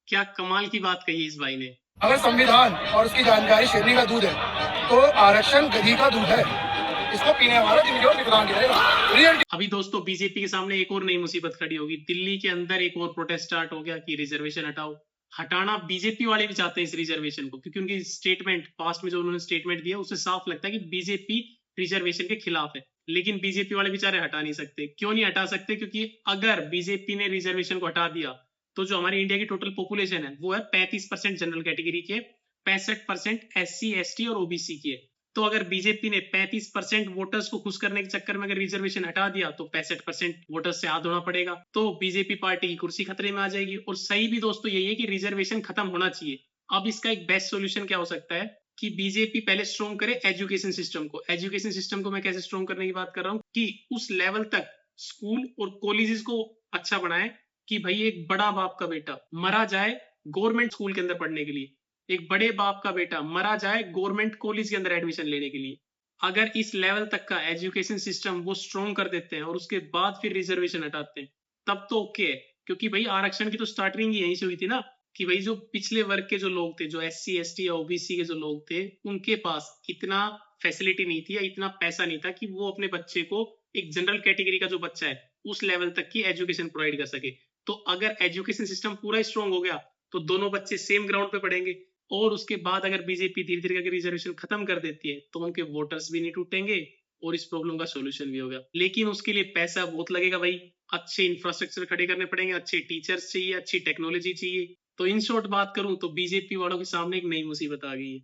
क्या कमाल की बात कही इस भाई ने। अगर संविधान और उसकी जानकारी शेरनी का दूध है तो आरक्षण गधी का दूध है। इसको पीने वाला जिंदगी में विकलांग रहेगा। अभी दोस्तों बीजेपी के सामने एक और नई मुसीबत खड़ी होगी। दिल्ली के अंदर एक और प्रोटेस्ट स्टार्ट हो गया कि रिजर्वेशन हटाओ। हटाना बीजेपी वाले भी चाहते हैं इस रिजर्वेशन को, क्योंकि उनकी स्टेटमेंट पास्ट में जो उन्होंने स्टेटमेंट दिया उससे साफ लगता है कि बीजेपी रिजर्वेशन के खिलाफ है। लेकिन बीजेपी वाले बेचारे हटा नहीं सकते। क्यों नहीं हटा सकते? क्योंकि अगर बीजेपी ने रिजर्वेशन को हटा दिया तो जो हमारी इंडिया की टोटल पॉपुलेशन है वो है 35% जनरल कैटेगरी के, 65% SC ST और OBC की है। तो अगर बीजेपी ने 35% वोटर्स को खुश करने के चक्कर में अगर रिजर्वेशन हटा दिया तो 65% वोटर्स से हाथ धोना पड़ेगा, तो बीजेपी पार्टी की कुर्सी खतरे में आ जाएगी। और सही भी दोस्तों यही है कि रिजर्वेशन खत्म होना चाहिए। अब इसका एक बेस्ट सोल्यूशन क्या हो सकता है कि बीजेपी पहले स्ट्रॉन्ग करे एजुकेशन सिस्टम को। एजुकेशन सिस्टम को मैं कैसे स्ट्रॉन्ग करने की बात कर रहा हूँ कि उस लेवल तक स्कूल और कॉलेजेस को अच्छा बनाए कि भाई एक बड़ा बाप का बेटा मरा जाए गवर्नमेंट स्कूल के अंदर पढ़ने के लिए, एक बड़े बाप का बेटा मरा जाए गवर्नमेंट कॉलेज के अंदर एडमिशन लेने के लिए। अगर इस लेवल तक का एजुकेशन सिस्टम वो स्ट्रॉन्ग कर देते हैं और उसके बाद फिर रिजर्वेशन हटाते हैं तब तो ओके है। क्योंकि भाई आरक्षण की तो स्टार्टिंग ही यहीं से हुई थी ना, कि भाई जो पिछले वर्ग के जो लोग थे, जो SC ST या OBC के जो लोग थे, उनके पास इतना फैसिलिटी नहीं थी या इतना पैसा नहीं था कि वो अपने बच्चे को, एक जनरल कैटेगरी का जो बच्चा है, उस लेवल तक की एजुकेशन प्रोवाइड कर सके। तो अगर एजुकेशन सिस्टम पूरा स्ट्रॉन्ग हो गया तो दोनों बच्चे सेम ग्राउंड पे पढ़ेंगे। और उसके बाद अगर बीजेपी धीरे धीरे करके रिजर्वेशन खत्म कर देती है तो उनके वोटर्स भी नहीं टूटेंगे और इस प्रॉब्लम का सॉल्यूशन भी होगा। लेकिन उसके लिए पैसा बहुत लगेगा भाई। अच्छे इंफ्रास्ट्रक्चर खड़े करने पड़ेंगे, अच्छे टीचर्स चाहिए, अच्छी टेक्नोलॉजी चाहिए। तो इन शॉर्ट बात करूं तो बीजेपी वालों के सामने एक नई मुसीबत आ गई है।